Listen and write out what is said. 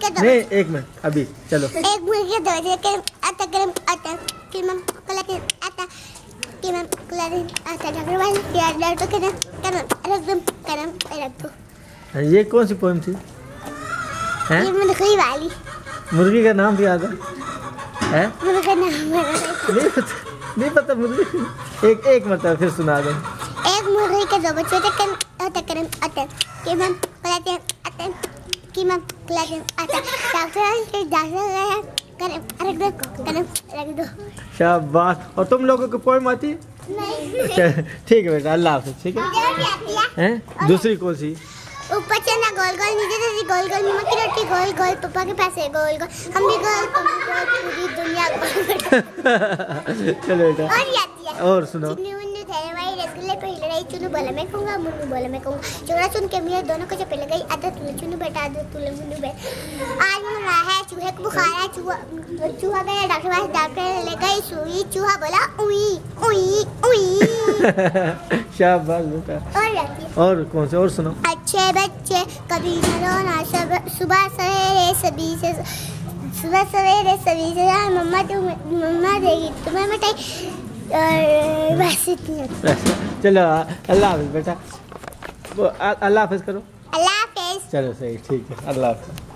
के दो। नहीं, एक मिनट अभी चलो। एक मुर्गी के दो के आता गरम आता कीमा कला के आता कीमा कला के आता ढकरवाल प्याज डाल के ना गरम रख दो। ये कौन सी पोएम थी? हैं? ये मुर्गी वाली। मुर्गी का नाम भी याद है? मुर्गी का नाम नहीं पता मुर्गी। एक मतलब फिर सुना दो। एक मुर्गी के दो बच्चे आता गरम आता कीमा कला के आता कीमा कला के आता गरम रख दो। शाबाश। और तुम लोगों को पोएम आती? नहीं। ठीक है बेटा, अल्लाह हाफिज़। ठीक है? हैं? दूसरी कौन सी? ऊपर चना गोल गोल, नीचे से गोल गोल, नमक की रोटी गोल गोल, पापा के पैसे गोल गोल, हम भी गोल पूरी दुनिया गोल। चलो बेटा। और ये आती है। और सुनो। चिन्नी उन्नी थे भाई रसगुल्ले पे लड़ाई, चुनु बोला मैं कहूँगा, मुन्नू बोला मैं कहूँगा, चोरा चुन के मेरे दोनों को चपेट लगाई, आधा तूने चुनु बेटा आधा तूने मुन्नू बेटा। आज मुझे रहा है चूहे को बुखार है, चूहा गया डॉक्टर ले गई सुई, चूहा बोला उई उई उई। शाबाश बेटा। और आती है। और कौन से? और सुनो। अच्छे बच्चे कभी न रोना, सुबह सवेरे सभी से मम्मा देगी तुम्हें मिठाई। और बस इतना। चलो अल्लाह हाफिज़ बेटा। अल्लाह हाफिज़ करो। अल्लाह हाफिज़। चलो सही, ठीक है, अल्लाह हाफिज़।